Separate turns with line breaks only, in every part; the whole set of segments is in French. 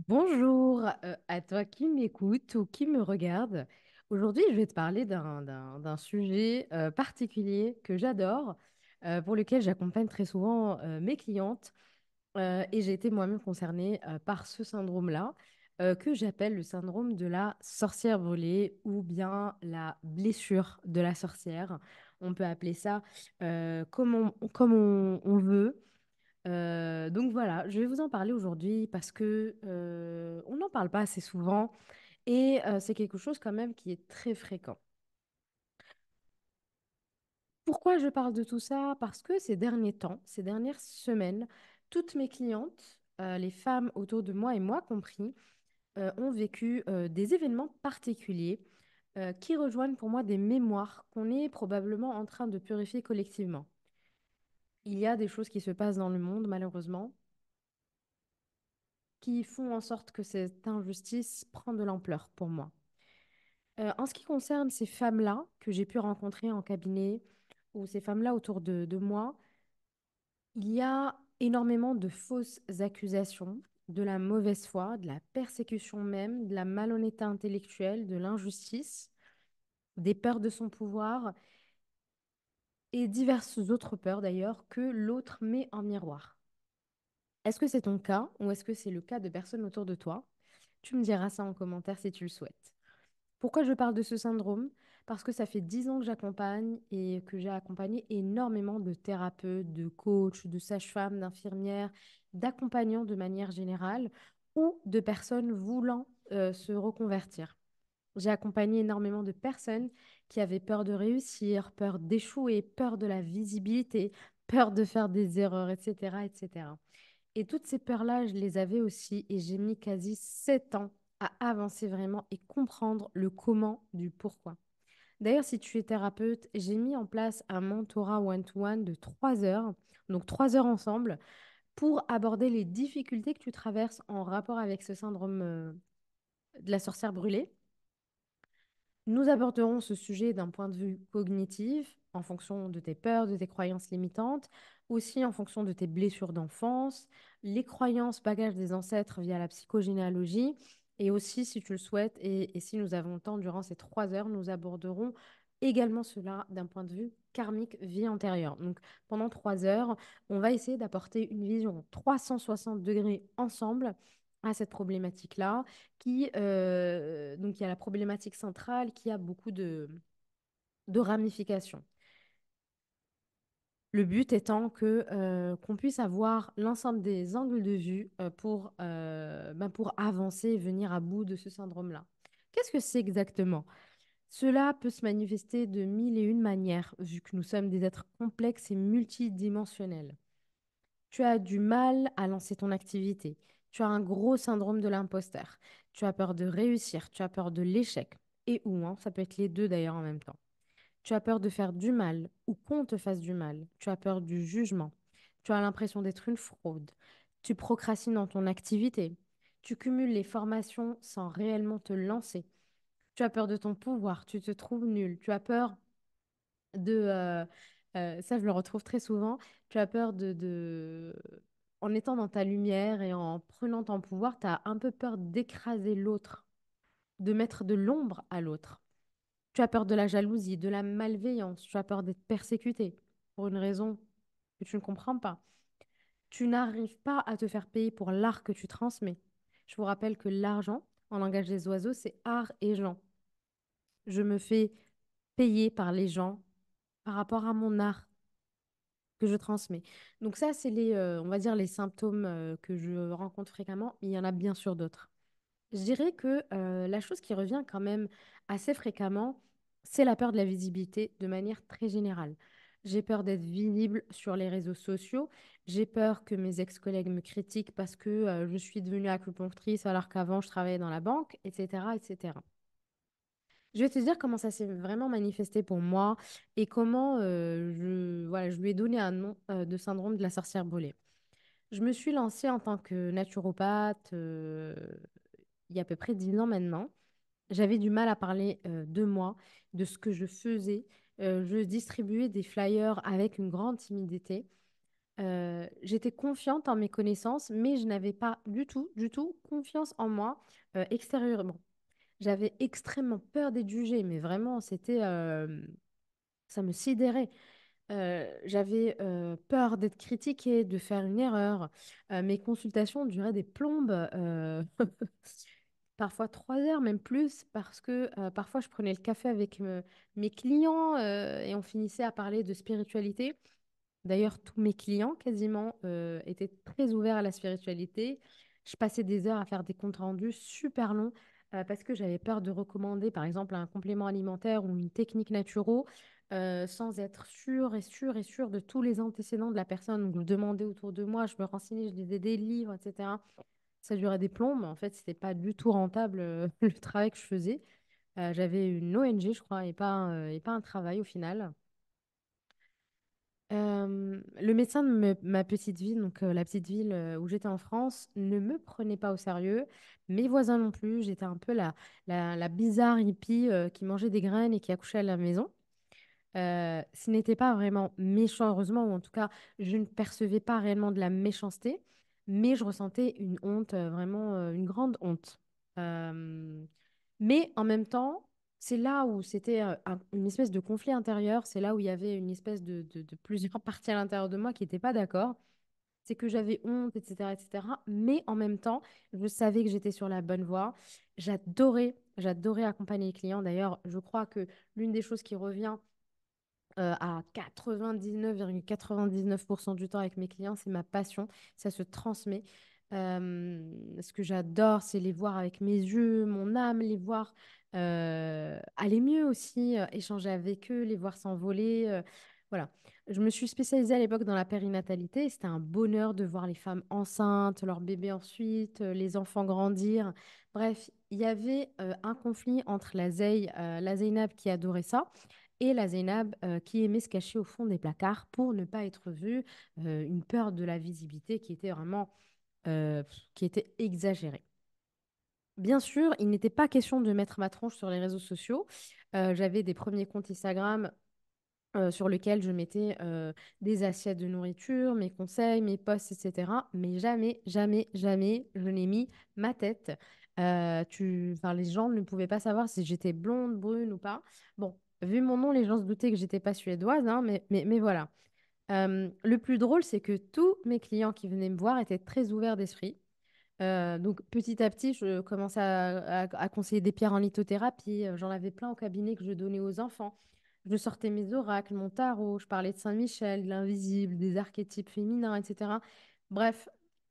Bonjour à toi qui m'écoute ou qui me regarde. Aujourd'hui, je vais te parler d'un sujet particulier que j'adore, pour lequel j'accompagne très souvent mes clientes. Et j'ai été moi-même concernée par ce syndrome-là, que j'appelle le syndrome de la sorcière brûlée ou bien la blessure de la sorcière. On peut appeler ça comme on veut. Donc voilà, je vais vous en parler aujourd'hui parce que on n'en parle pas assez souvent et c'est quelque chose quand même qui est très fréquent. Pourquoi je parle de tout ça? Parce que ces derniers temps, ces dernières semaines, toutes mes clientes, les femmes autour de moi et moi compris, ont vécu des événements particuliers qui rejoignent pour moi des mémoires qu'on est probablement en train de purifier collectivement. Il y a des choses qui se passent dans le monde, malheureusement, qui font en sorte que cette injustice prend de l'ampleur pour moi. En ce qui concerne ces femmes-là que j'ai pu rencontrer en cabinet ou ces femmes-là autour de moi, il y a énormément de fausses accusations, de la mauvaise foi, de la persécution même, de la malhonnêteté intellectuelle, de l'injustice, des peurs de son pouvoir et diverses autres peurs d'ailleurs que l'autre met en miroir. Est-ce que c'est ton cas ou est-ce que c'est le cas de personnes autour de toi? Tu me diras ça en commentaire si tu le souhaites. Pourquoi je parle de ce syndrome? Parce que ça fait 10 ans que j'accompagne et que j'ai accompagné énormément de thérapeutes, de coachs, de sages-femmes, d'infirmières, d'accompagnants de manière générale ou de personnes voulant se reconvertir. J'ai accompagné énormément de personnes qui avaient peur de réussir, peur d'échouer, peur de la visibilité, peur de faire des erreurs, etc., etc. Et toutes ces peurs-là, je les avais aussi et j'ai mis quasi 7 ans à avancer vraiment et comprendre le comment du pourquoi. D'ailleurs, si tu es thérapeute, j'ai mis en place un mentorat one-to-one de 3 heures, donc 3 heures ensemble, pour aborder les difficultés que tu traverses en rapport avec ce syndrome de la sorcière brûlée. Nous aborderons ce sujet d'un point de vue cognitif, en fonction de tes peurs, de tes croyances limitantes, aussi en fonction de tes blessures d'enfance, les croyances, bagages des ancêtres via la psychogénéalogie, et aussi, si tu le souhaites, et si nous avons le temps durant ces 3 heures, nous aborderons également cela d'un point de vue karmique, vie antérieure. Donc, pendant 3 heures, on va essayer d'apporter une vision 360 degrés ensemble à cette problématique-là donc il y a la problématique centrale qui a beaucoup de ramifications. Le but étant qu'on puisse avoir l'ensemble des angles de vue pour avancer et venir à bout de ce syndrome-là. Qu'est-ce que c'est exactement? Cela peut se manifester de mille et une manières, vu que nous sommes des êtres complexes et multidimensionnels. Tu as du mal à lancer ton activité. Tu as un gros syndrome de l'imposteur. Tu as peur de réussir. Tu as peur de l'échec. Et ou, hein, ça peut être les deux d'ailleurs en même temps. Tu as peur de faire du mal ou qu'on te fasse du mal. Tu as peur du jugement. Tu as l'impression d'être une fraude. Tu procrastines dans ton activité. Tu cumules les formations sans réellement te lancer. Tu as peur de ton pouvoir. Tu te trouves nul. Tu as peur ça, je le retrouve très souvent. Tu as peur en étant dans ta lumière et en prenant ton pouvoir, tu as un peu peur d'écraser l'autre, de mettre de l'ombre à l'autre. Tu as peur de la jalousie, de la malveillance. Tu as peur d'être persécuté pour une raison que tu ne comprends pas. Tu n'arrives pas à te faire payer pour l'art que tu transmets. Je vous rappelle que l'argent, en langage des oiseaux, c'est art et gens. Je me fais payer par les gens par rapport à mon art que je transmets. Donc ça, c'est on va dire les symptômes que je rencontre fréquemment, mais il y en a bien sûr d'autres. Je dirais que la chose qui revient quand même assez fréquemment, c'est la peur de la visibilité de manière très générale. J'ai peur d'être visible sur les réseaux sociaux. J'ai peur que mes ex-collègues me critiquent parce que je suis devenue acupunctrice alors qu'avant je travaillais dans la banque, etc., etc. Je vais te dire comment ça s'est vraiment manifesté pour moi et comment voilà, je lui ai donné un nom de syndrome de la sorcière brûlée. Je me suis lancée en tant que naturopathe il y a à peu près 10 ans maintenant. J'avais du mal à parler de moi, de ce que je faisais. Je distribuais des flyers avec une grande timidité. J'étais confiante en mes connaissances, mais je n'avais pas du tout confiance en moi extérieurement. J'avais extrêmement peur d'être jugée, mais vraiment, ça me sidérait. J'avais peur d'être critiquée, de faire une erreur. Mes consultations duraient des plombes, parfois 3 heures, même plus, parce que parfois je prenais le café avec mes clients et on finissait à parler de spiritualité. D'ailleurs, tous mes clients quasiment étaient très ouverts à la spiritualité. Je passais des heures à faire des comptes rendus super longs parce que j'avais peur de recommander, par exemple, un complément alimentaire ou une technique naturo sans être sûre de tous les antécédents de la personne. Donc, je demandais autour de moi, je me renseignais, je lisais des livres, etc. Ça durait des plombs. En fait, c'était pas du tout rentable le travail que je faisais. J'avais une ONG, je crois, et pas un travail au final. Le médecin de ma petite ville, donc la petite ville où j'étais en France, ne me prenait pas au sérieux. Mes voisins non plus. J'étais un peu la bizarre hippie qui mangeait des graines et qui accouchait à la maison. Ce n'était pas vraiment méchant, heureusement, ou en tout cas, je ne percevais pas réellement de la méchanceté, mais je ressentais une honte, vraiment une grande honte. Euh, mais en même temps, c'est là où c'était une espèce de conflit intérieur, c'est là où il y avait une espèce de plusieurs parties à l'intérieur de moi qui n'étaient pas d'accord. C'est que j'avais honte, etc., etc. Mais en même temps, je savais que j'étais sur la bonne voie. J'adorais accompagner les clients. D'ailleurs, je crois que l'une des choses qui revient à 99,99% du temps avec mes clients, c'est ma passion, ça se transmet. Ce que j'adore, c'est les voir avec mes yeux, mon âme, les voir aller mieux aussi, échanger avec eux, les voir s'envoler. Voilà. Je me suis spécialisée à l'époque dans la périnatalité et c'était un bonheur de voir les femmes enceintes, leurs bébés ensuite, les enfants grandir. Bref, il y avait un conflit entre la Zeynab qui adorait ça et la Zainab qui aimait se cacher au fond des placards pour ne pas être vue, une peur de la visibilité qui était vraiment qui était exagérée. Bien sûr, il n'était pas question de mettre ma tronche sur les réseaux sociaux. J'avais des premiers comptes Instagram sur lesquels je mettais des assiettes de nourriture, mes conseils, mes posts, etc. Mais jamais, jamais, jamais, je n'ai mis ma tête. Enfin, les gens ne pouvaient pas savoir si j'étais blonde, brune ou pas. Bon, vu mon nom, les gens se doutaient que j'étais pas suédoise, hein, mais voilà. Le plus drôle, c'est que tous mes clients qui venaient me voir étaient très ouverts d'esprit. Donc petit à petit, je commençais à conseiller des pierres en lithothérapie. J'en avais plein au cabinet que je donnais aux enfants. Je sortais mes oracles, mon tarot, je parlais de Saint-Michel, de l'invisible, des archétypes féminins, etc. Bref,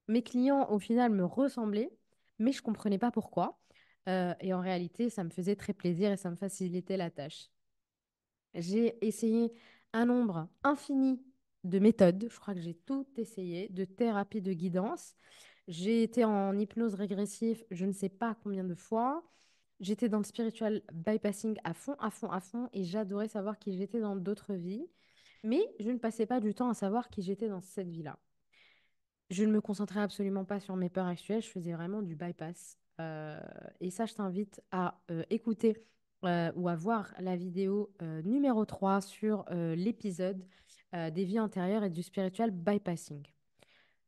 mes clients, au final, me ressemblaient, mais je ne comprenais pas pourquoi. Et en réalité, ça me faisait très plaisir et ça me facilitait la tâche. J'ai essayé un nombre infini de méthodes. Je crois que j'ai tout essayé, de thérapie, de guidance. J'ai été en hypnose régressive, je ne sais pas combien de fois. J'étais dans le spiritual bypassing à fond, à fond, à fond, et j'adorais savoir qui j'étais dans d'autres vies. Mais je ne passais pas du temps à savoir qui j'étais dans cette vie-là. Je ne me concentrais absolument pas sur mes peurs actuelles, je faisais vraiment du bypass. Et ça, je t'invite à écouter ou à voir la vidéo numéro 3 sur l'épisode des vies antérieures et du spiritual bypassing.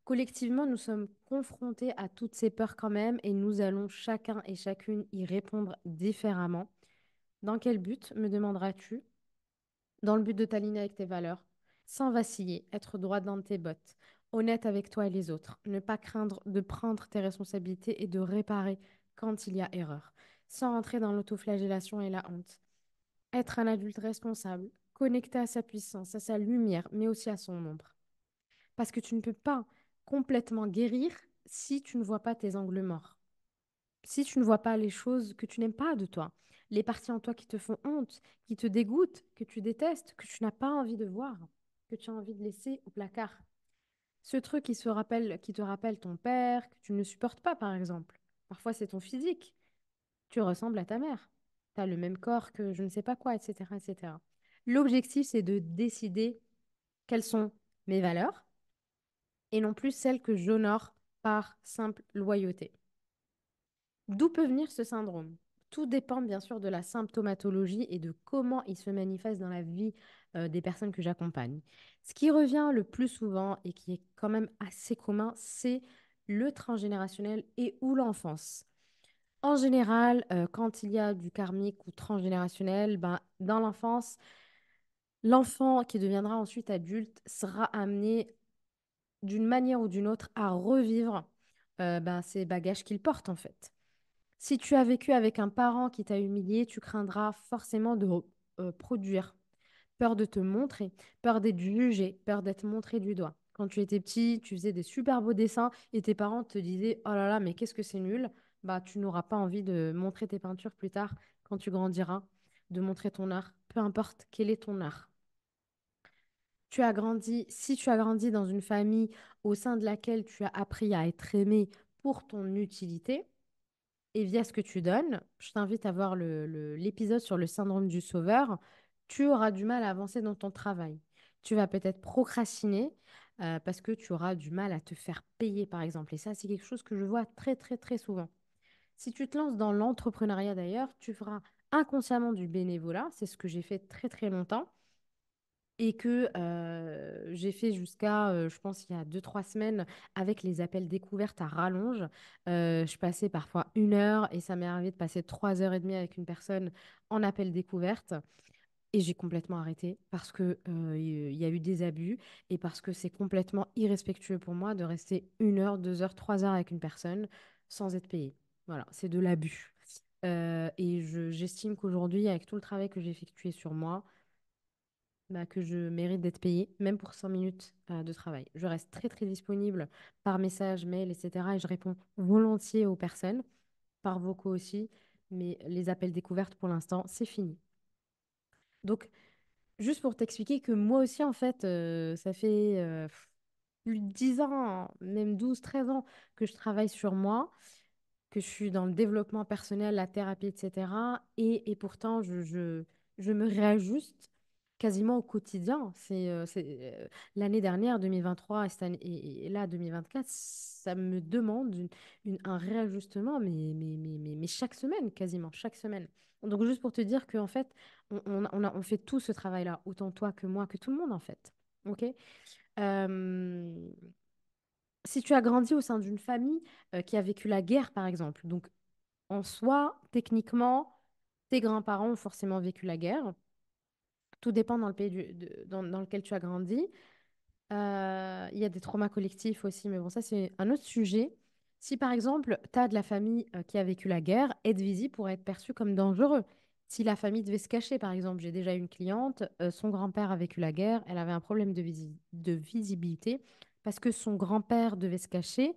Collectivement, nous sommes confrontés à toutes ces peurs quand même et nous allons chacun et chacune y répondre différemment. Dans quel but, me demanderas-tu? Dans le but de t'aligner avec tes valeurs, sans vaciller, être droit dans tes bottes, honnête avec toi et les autres, ne pas craindre de prendre tes responsabilités et de réparer quand il y a erreur, sans entrer dans l'autoflagellation et la honte. Être un adulte responsable, connecté à sa puissance, à sa lumière, mais aussi à son ombre. Parce que tu ne peux pas complètement guérir si tu ne vois pas tes angles morts, si tu ne vois pas les choses que tu n'aimes pas de toi, les parties en toi qui te font honte, qui te dégoûtent, que tu détestes, que tu n'as pas envie de voir, que tu as envie de laisser au placard. Ce truc qui te rappelle ton père, que tu ne supportes pas, par exemple. Parfois, c'est ton physique. Tu ressembles à ta mère. Tu as le même corps que je ne sais pas quoi, etc., etc. L'objectif, c'est de décider quelles sont mes valeurs et non plus celles que j'honore par simple loyauté. D'où peut venir ce syndrome? Tout dépend bien sûr de la symptomatologie et de comment il se manifeste dans la vie des personnes que j'accompagne. Ce qui revient le plus souvent et qui est quand même assez commun, c'est le transgénérationnel et ou l'enfance. En général, quand il y a du karmique ou transgénérationnel, ben, dans l'enfance, l'enfant qui deviendra ensuite adulte sera amené d'une manière ou d'une autre à revivre ben, ces bagages qu'il porte en fait. Si tu as vécu avec un parent qui t'a humilié, tu craindras forcément de produire. Peur de te montrer, peur d'être jugé, peur d'être montré du doigt. Quand tu étais petit, tu faisais des super beaux dessins et tes parents te disaient: Oh là là, mais qu'est-ce que c'est nul. Bah, tu n'auras pas envie de montrer tes peintures plus tard quand tu grandiras, de montrer ton art, peu importe quel est ton art. Tu as grandi, si tu as grandi dans une famille au sein de laquelle tu as appris à être aimé pour ton utilité, et via ce que tu donnes, je t'invite à voir l'épisode sur le syndrome du sauveur, tu auras du mal à avancer dans ton travail. Tu vas peut-être procrastiner parce que tu auras du mal à te faire payer, par exemple. Et ça, c'est quelque chose que je vois très, très, très souvent. Si tu te lances dans l'entrepreneuriat d'ailleurs, tu feras inconsciemment du bénévolat. C'est ce que j'ai fait très, très longtemps et que j'ai fait jusqu'à, je pense, il y a 2, 3 semaines avec les appels découvertes à rallonge. Je passais parfois 1 heure et ça m'est arrivé de passer 3 heures et demie avec une personne en appel découverte. Et j'ai complètement arrêté parce que, il y a eu des abus et parce que c'est complètement irrespectueux pour moi de rester 1 heure, 2 heures, 3 heures avec une personne sans être payé. Voilà, c'est de l'abus. Et j'estime qu'aujourd'hui, avec tout le travail que j'ai effectué sur moi, bah, que je mérite d'être payée, même pour 5 minutes de travail. Je reste très, très disponible par message, mail, etc. Et je réponds volontiers aux personnes, par vocaux aussi. Mais les appels découvertes, pour l'instant, c'est fini. Donc, juste pour t'expliquer que moi aussi, en fait, ça fait plus de 10 ans, même 12, 13 ans que je travaille sur moi, que je suis dans le développement personnel, la thérapie, etc. Et pourtant, je me réajuste quasiment au quotidien. L'année dernière, 2023, et là, 2024, ça me demande un réajustement, mais chaque semaine, quasiment, chaque semaine. Donc, juste pour te dire qu'en fait, on fait tout ce travail-là, autant toi que moi, que tout le monde, en fait. OK? Euh, Si tu as grandi au sein d'une famille qui a vécu la guerre, par exemple, donc en soi, techniquement, tes grands-parents ont forcément vécu la guerre. Tout dépend dans le pays dans lequel tu as grandi. Il y a des traumas collectifs aussi, mais bon, ça, c'est un autre sujet. Si par exemple, tu as de la famille qui a vécu la guerre, être visible pourrait être perçu comme dangereux. Si la famille devait se cacher, par exemple, j'ai déjà eu une cliente, son grand-père a vécu la guerre, elle avait un problème de visibilité parce que son grand-père devait se cacher,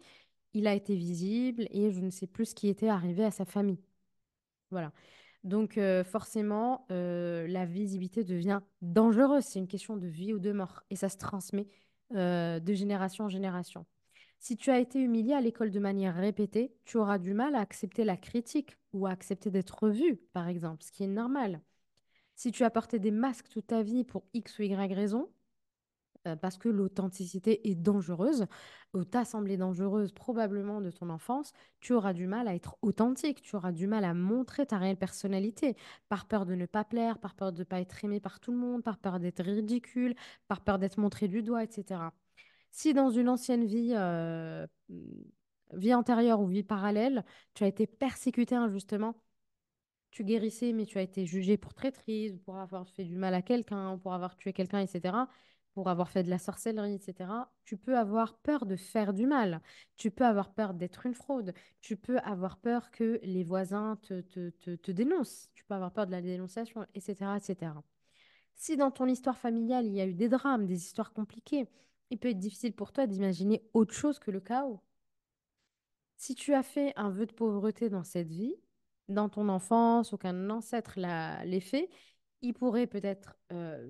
il a été visible et je ne sais plus ce qui était arrivé à sa famille. Voilà. Donc forcément, la visibilité devient dangereuse. C'est une question de vie ou de mort et ça se transmet de génération en génération. Si tu as été humilié à l'école de manière répétée, tu auras du mal à accepter la critique ou à accepter d'être revu, par exemple, ce qui est normal. Si tu as porté des masques toute ta vie pour X ou Y raison, parce que l'authenticité est dangereuse, ou t'a semblé dangereuse probablement de ton enfance, tu auras du mal à être authentique, tu auras du mal à montrer ta réelle personnalité, par peur de ne pas plaire, par peur de ne pas être aimé par tout le monde, par peur d'être ridicule, par peur d'être montré du doigt, etc. Si dans une ancienne vie, vie antérieure ou vie parallèle, tu as été persécuté injustement, tu guérissais, mais tu as été jugé pour traîtrise, pour avoir fait du mal à quelqu'un, pour avoir tué quelqu'un, etc., pour avoir fait de la sorcellerie, etc., tu peux avoir peur de faire du mal. Tu peux avoir peur d'être une fraude. Tu peux avoir peur que les voisins te dénoncent. Tu peux avoir peur de la dénonciation, etc., etc. Si dans ton histoire familiale, il y a eu des drames, des histoires compliquées, il peut être difficile pour toi d'imaginer autre chose que le chaos. Si tu as fait un vœu de pauvreté dans cette vie, dans ton enfance, ou qu'un ancêtre l'ait fait, il pourrait peut-être,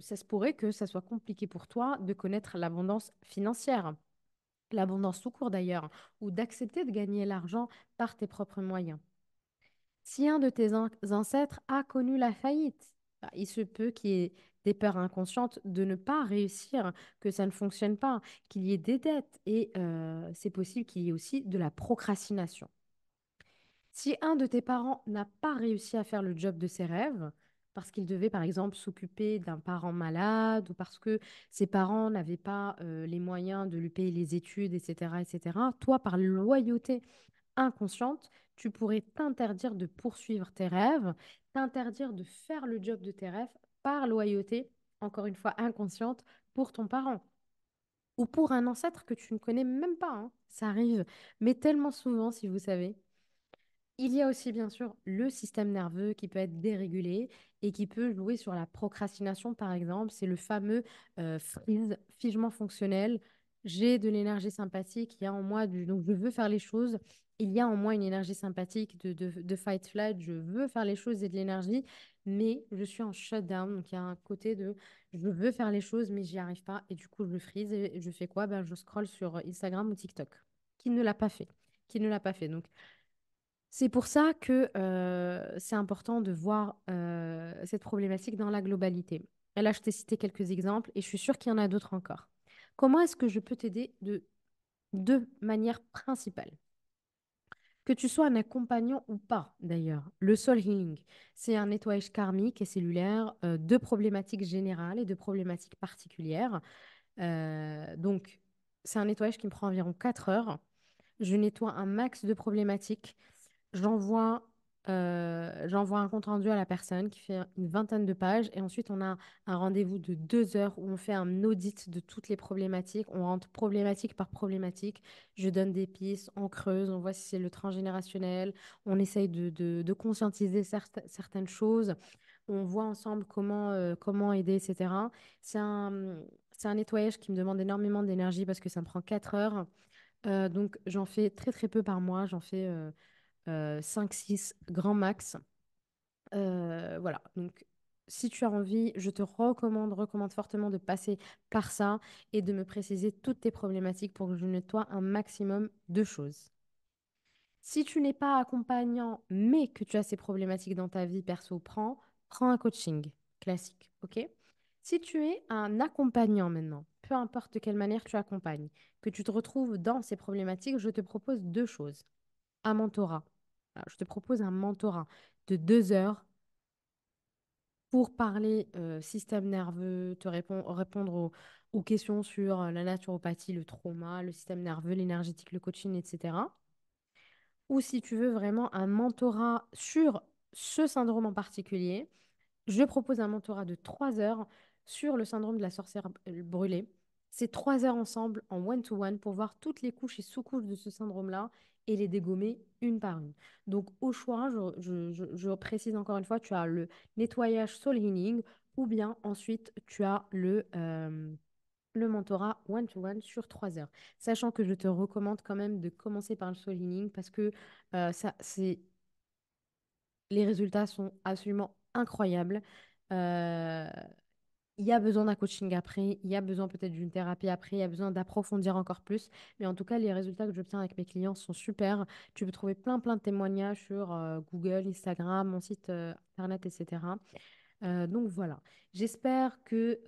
ça se pourrait que ça soit compliqué pour toi de connaître l'abondance financière, l'abondance tout court d'ailleurs, ou d'accepter de gagner l'argent par tes propres moyens. Si un de tes ancêtres a connu la faillite, bah, il se peut qu'il y ait des peurs inconscientes de ne pas réussir, que ça ne fonctionne pas, qu'il y ait des dettes et c'est possible qu'il y ait aussi de la procrastination. Si un de tes parents n'a pas réussi à faire le job de ses rêves, parce qu'il devait par exemple s'occuper d'un parent malade ou parce que ses parents n'avaient pas les moyens de lui payer les études, etc., etc., toi, par loyauté inconsciente, tu pourrais t'interdire de poursuivre tes rêves, t'interdire de faire le job de tes rêves par loyauté, encore une fois inconsciente, pour ton parent ou pour un ancêtre que tu ne connais même pas, hein. Ça arrive, mais tellement souvent, si vous savez. Il y a aussi bien sûr le système nerveux qui peut être dérégulé et qui peut jouer sur la procrastination, par exemple. C'est le fameux freeze, figement fonctionnel. J'ai de l'énergie sympathique, il y a en moi donc je veux faire les choses. Il y a en moi une énergie sympathique de fight flight, je veux faire les choses et de l'énergie, mais je suis en shutdown. Donc il y a un côté de je veux faire les choses, mais j'y arrive pas. Et du coup, je freeze et je fais quoi? Ben, je scrolle sur Instagram ou TikTok. Qui ne l'a pas fait? Qui ne l'a pas fait? Donc, c'est pour ça que c'est important de voir cette problématique dans la globalité. Et là, je t'ai cité quelques exemples et je suis sûre qu'il y en a d'autres encore. Comment est-ce que je peux t'aider de deux manières principales? Que tu sois un accompagnant ou pas, d'ailleurs. Le soul healing, c'est un nettoyage karmique et cellulaire de problématiques générales et de problématiques particulières. Donc, c'est un nettoyage qui me prend environ 4 heures. Je nettoie un max de problématiques. J'envoie j'envoie un compte rendu à la personne qui fait une vingtaine de pages et ensuite on a un rendez-vous de 2 heures où on fait un audit de toutes les problématiques. On rentre problématique par problématique. Je donne des pistes, on creuse, on voit si c'est le transgénérationnel. On essaye de conscientiser certaines choses. On voit ensemble comment aider, etc. C'est c'est un nettoyage qui me demande énormément d'énergie parce que ça me prend 4 heures. Donc j'en fais très très peu par mois. J'en fais 5-6 grand max. Voilà, donc si tu as envie, je te recommande fortement de passer par ça et de me préciser toutes tes problématiques pour que je nettoie un maximum de choses. Si tu n'es pas accompagnant, mais que tu as ces problématiques dans ta vie perso, prends un coaching classique, ok? Si tu es un accompagnant maintenant, peu importe de quelle manière tu accompagnes, que tu te retrouves dans ces problématiques, je te propose deux choses. Un mentorat. Alors, je te propose un mentorat de 2 heures pour parler système nerveux, répondre aux questions sur la naturopathie, le trauma, le système nerveux, l'énergétique, le coaching, etc. Ou si tu veux vraiment un mentorat sur ce syndrome en particulier, je propose un mentorat de 3 heures sur le syndrome de la sorcière brûlée. C'est 3 heures ensemble en one-to-one pour voir toutes les couches et sous-couches de ce syndrome-là et les dégommer une par une. Donc, au choix, je précise encore une fois, tu as le nettoyage soul healing ou bien ensuite tu as le mentorat one-to-one sur 3 heures. Sachant que je te recommande quand même de commencer par le soul healing parce que les résultats sont absolument incroyables. Euh, il y a besoin d'un coaching après, il y a besoin peut-être d'une thérapie après, il y a besoin d'approfondir encore plus. Mais en tout cas, les résultats que j'obtiens avec mes clients sont super. Tu peux trouver plein de témoignages sur Google, Instagram, mon site internet, etc. Donc voilà, j'espère que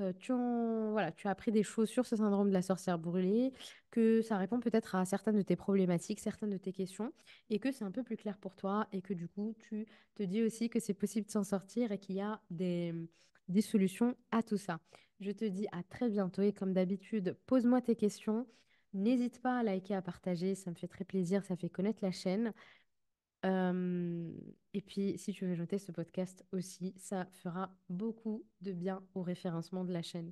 voilà, tu as appris des choses sur ce syndrome de la sorcière brûlée, que ça répond peut-être à certaines de tes problématiques, certaines de tes questions, et que c'est un peu plus clair pour toi, et que du coup, tu te dis aussi que c'est possible de s'en sortir et qu'il y a des solutions à tout ça. Je te dis à très bientôt, et comme d'habitude, pose-moi tes questions. N'hésite pas à liker, à partager, ça me fait très plaisir, ça fait connaître la chaîne. Euh, et puis, si tu veux noter ce podcast aussi, ça fera beaucoup de bien au référencement de la chaîne.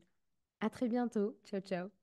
À très bientôt. Ciao, ciao.